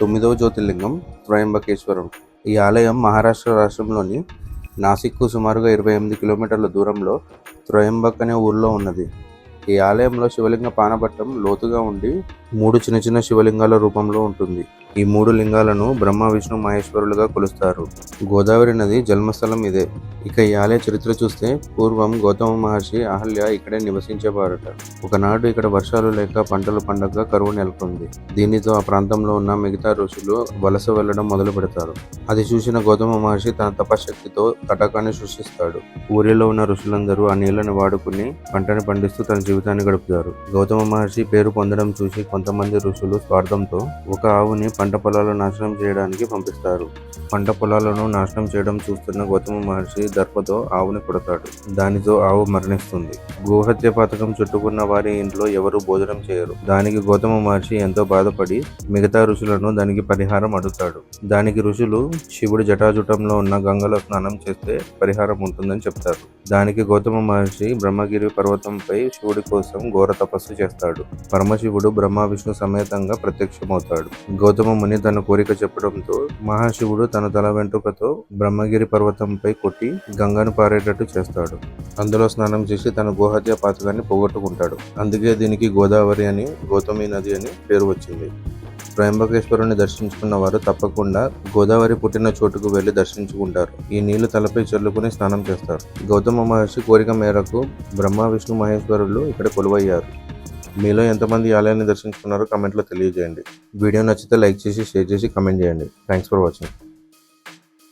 9వ జ్యోతిర్లింగం త్రయంబకేశ్వరం. ఈ ఆలయం మహారాష్ట్ర రాష్ట్రంలోని నాసిక్కు సుమారుగా 28 కిలోమీటర్ల దూరంలో త్రయంబక్ అనే ఊరిలో ఉన్నది. ఈ ఆలయంలో శివలింగ పానపట్టం లోతుగా ఉండి 3 చిన్న చిన్న శివలింగాల రూపంలో ఉంటుంది. ఈ 3 లింగాలను బ్రహ్మ, విష్ణు, మహేశ్వరులుగా కొలుస్తారు. గోదావరి నది జన్మస్థలం ఇదే. ఇక ఈ ఆలయ చరిత్ర చూస్తే పూర్వం గౌతమ మహర్షి, అహల్య ఇక్కడే నివసించేవారట. ఒకనాడు ఇక్కడ వర్షాలు లేక పంటలు పండగ కరువు నెలకొంది. దీనితో ఆ ప్రాంతంలో ఉన్న మిగతా ఋషులు వలస వెళ్లడం మొదలు పెడతారు. అది చూసిన గౌతమ మహర్షి తన తపశక్తితో తటాకాన్ని సృష్టిస్తాడు. ఊరిలో ఉన్న ఋషులందరూ ఆ నీళ్లను వాడుకుని పంటని పండిస్తూ తన జీవితాన్ని గడుపుతారు. గౌతమ మహర్షి పేరు పొందడం చూసి కొంతమంది ఋషులు స్వార్థంతో ఒక ఆవుని పంట పొలాలను నాశనం చేయడానికి పంపిస్తారు. పంట పొలాలను నాశనం చేయడం చూస్తున్న గౌతమ మహర్షి దర్పతో ఆవుని కొడతాడు. దానితో ఆవు మరణిస్తుంది. గోహత్య పథకం చుట్టుకున్న వారి ఇంట్లో ఎవరూ భోజనం చేయరు. దానికి గౌతమ మహర్షి ఎంతో బాధపడి మిగతా ఋషులను దానికి పరిహారం అడుగుతాడు. దానికి ఋషులు శివుడి జటాజుటంలో ఉన్న గంగలో స్నానం చేస్తే పరిహారం ఉంటుందని చెప్తారు. దానికి గౌతమ మహర్షి బ్రహ్మగిరి పర్వతంపై శివుడి కోసం ఘోర తపస్సు చేస్తాడు. పరమశివుడు బ్రహ్మ, విష్ణు సమేతంగా ప్రత్యక్షమవుతాడు. గౌతమ ముని తన కోరిక చెప్పడంతో మహాశివుడు తన తల వెంట్రుకతో బ్రహ్మగిరి పర్వతంపై కొట్టి గంగను పారేటట్టు చేస్తాడు. అందులో స్నానం చేసి తన గోహత్య పాతకాన్ని పోగొట్టుకుంటాడు. అందుకే దీనికి గోదావరి అని, గౌతమి నది అని పేరు వచ్చింది. త్రయంబకేశ్వరుని దర్శించుకున్న వారు తప్పకుండా గోదావరి పుట్టిన చోటుకు వెళ్లి దర్శించుకుంటారు. ఈ నీళ్లు తలపై చల్లుకుని స్నానం చేస్తారు. గౌతమ మహర్షి కోరిక మేరకు బ్రహ్మ, విష్ణు, మహేశ్వరులు ఇక్కడ కొలువయ్యారు. మీలో ఎంతమంది ఈ ఆలయాన్ని దర్శించుకున్నారో కామెంట్లో తెలియజేయండి. వీడియో నచ్చితే లైక్ చేసి, షేర్ చేసి, కామెంట్ చేయండి. Thanks for watching.